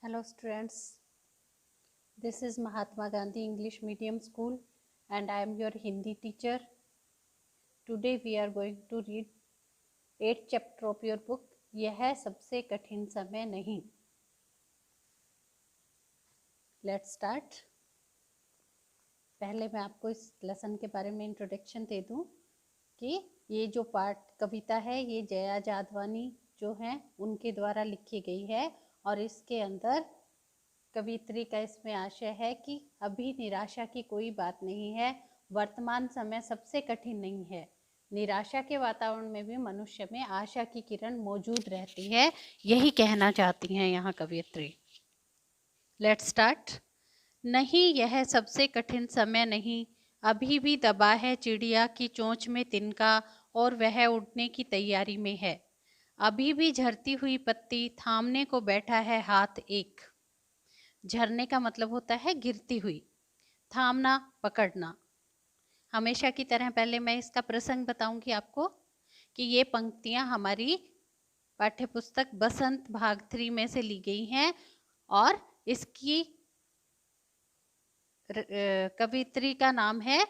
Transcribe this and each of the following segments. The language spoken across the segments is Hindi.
Hello students, this is Mahatma Gandhi English Medium School and I am your Hindi teacher. Today we are going to read 8th chapter of your book, यह सबसे कठिन समय नहीं. Let's start. पहले मैं आपको इस लेसन के बारे में इंट्रोडक्शन दे दूं कि ये जो पाठ कविता है ये जया जादवानी जो हैं उनके द्वारा लिखी गई है और इसके अंदर कवित्री का इसमें आशय है कि अभी निराशा की कोई बात नहीं है, वर्तमान समय सबसे कठिन नहीं है. निराशा के वातावरण में भी मनुष्य में आशा की किरण मौजूद रहती है, यही कहना चाहती हैं यहाँ कवित्री. Let's start. नहीं, यह सबसे कठिन समय नहीं. अभी भी दबा है चिड़िया की चोंच में तिनका और वह उड़ने की तैयारी में है. अभी भी झरती हुई पत्ती थामने को बैठा है हाथ एक. झरने का मतलब होता है गिरती हुई, थामना, पकड़ना. हमेशा की तरह पहले मैं इसका प्रसंग बताऊंगी आपको कि ये पंक्तियां हमारी पाठ्यपुस्तक बसंत भाग 3 में से ली गई हैं और इसकी कवित्री का नाम है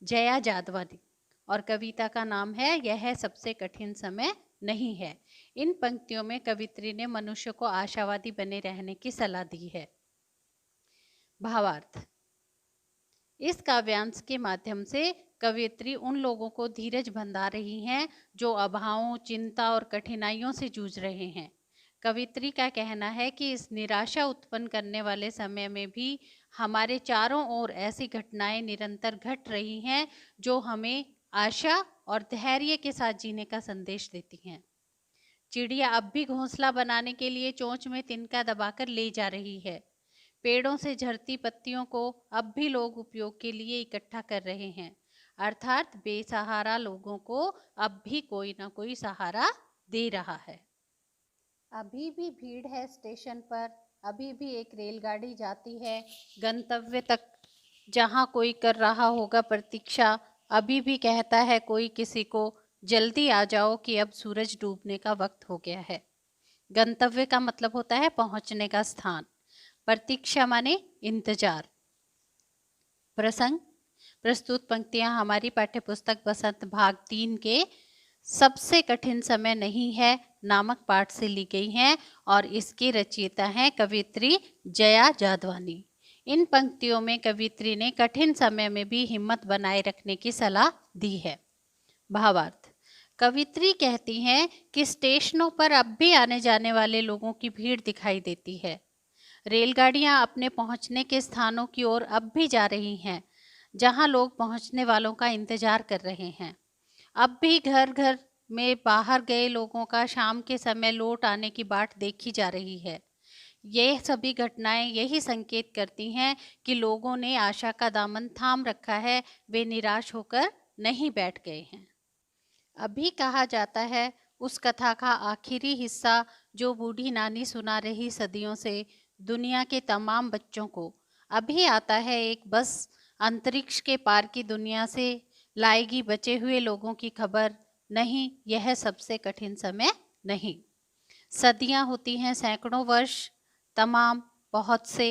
जया जादवानी और कविता का नाम है यह सबसे कठिन समय नहीं है. इन पंक्तियों में कवित्री ने मनुष्य को आशावादी बने रहने की सलाह दी है. भावार्थ. इस काव्यांश के माध्यम से कवित्री उन लोगों को धीरज बंधा रही हैं जो अभावों, चिंता और कठिनाइयों से जूझ रहे हैं. कवित्री का कहना है कि इस निराशा उत्पन्न करने वाले समय में भी हमारे चारों ओर ऐसी घटनाएं निरंतर घट रही हैं जो हमें आशा और धैर्य के साथ जीने का संदेश देती हैं. चिड़िया अब भी घोंसला बनाने के लिए चोंच में तिनका दबाकर ले जा रही है. पेड़ों से झरती पत्तियों को अब भी लोग उपयोग के लिए इकट्ठा कर रहे हैं, अर्थात बेसहारा लोगों को अब भी कोई ना कोई सहारा दे रहा है. अभी भी भीड़ है स्टेशन पर, अभी भी एक रेलगाड़ी जाती है गंतव्य तक जहां कोई कर रहा होगा प्रतीक्षा. अभी भी कहता है कोई किसी को, जल्दी आ जाओ कि अब सूरज डूबने का वक्त हो गया है. गंतव्य का मतलब होता है पहुंचने का स्थान. प्रतीक्षा माने इंतजार. प्रसंग. प्रस्तुत पंक्तियां हमारी पाठ्यपुस्तक बसंत भाग 3 के सबसे कठिन समय नहीं है नामक पाठ से ली गई हैं और इसकी रचयिता हैं कवित्री जया जादवानी. इन पंक्तियों में कवित्री ने कठिन समय में भी हिम्मत बनाए रखने की सलाह दी है. भावार्थ. कवित्री कहती हैं कि स्टेशनों पर अब भी आने जाने वाले लोगों की भीड़ दिखाई देती है. रेलगाड़ियां अपने पहुंचने के स्थानों की ओर अब भी जा रही हैं जहां लोग पहुंचने वालों का इंतजार कर रहे हैं. अब भी घर घर में बाहर गए लोगों का शाम के समय लौट आने की बाट देखी जा रही है. ये सभी घटनाएं यही संकेत करती हैं कि लोगों ने आशा का दामन थाम रखा है, वे निराश होकर नहीं बैठ गए हैं. अभी कहा जाता है उस कथा का आखिरी हिस्सा जो बूढ़ी नानी सुना रही सदियों से दुनिया के तमाम बच्चों को. अभी आता है एक बस अंतरिक्ष के पार की दुनिया से लाएगी बचे हुए लोगों की खबर. नहीं, यह सबसे कठिन समय नहीं. सदियां होती हैं सैकड़ों वर्ष, तमाम, बहुत से.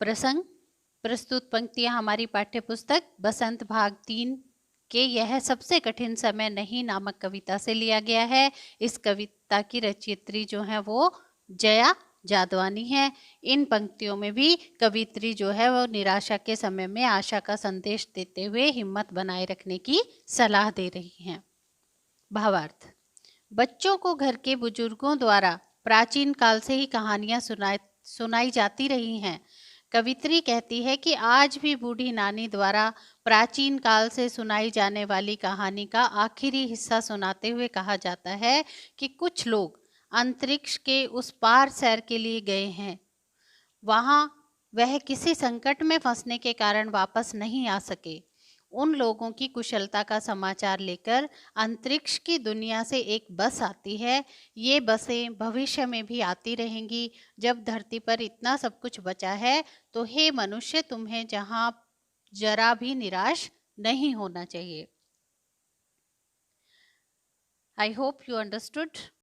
प्रसंग. प्रस्तुत पंक्तियां हमारी पाठ्यपुस्तक बसंत भाग 3 के यह सबसे कठिन समय नहीं नामक कविता से लिया गया है. इस कविता की रचयित्री जो है वो जया जादवानी है. इन पंक्तियों में भी कवित्री जो है वो निराशा के समय में आशा का संदेश देते हुए हिम्मत बनाए रखने की सलाह दे रही हैं. भावार्थ. बच्चों को घर के बुजुर्गों द्वारा प्राचीन काल से ही कहानियां सुनाई जाती रही हैं. कवित्री कहती है कि आज भी बूढ़ी नानी द्वारा प्राचीन काल से सुनाई जाने वाली कहानी का आखिरी हिस्सा सुनाते हुए कहा जाता है कि कुछ लोग अंतरिक्ष के उस पार सैर के लिए गए हैं. वहां वह किसी संकट में फंसने के कारण वापस नहीं आ सके. उन लोगों की कुशलता का समाचार लेकर अंतरिक्ष की दुनिया से एक बस आती है. ये बसें भविष्य में भी आती रहेंगी. जब धरती पर इतना सब कुछ बचा है तो हे मनुष्य, तुम्हें जहां जरा भी निराश नहीं होना चाहिए. I hope you understood.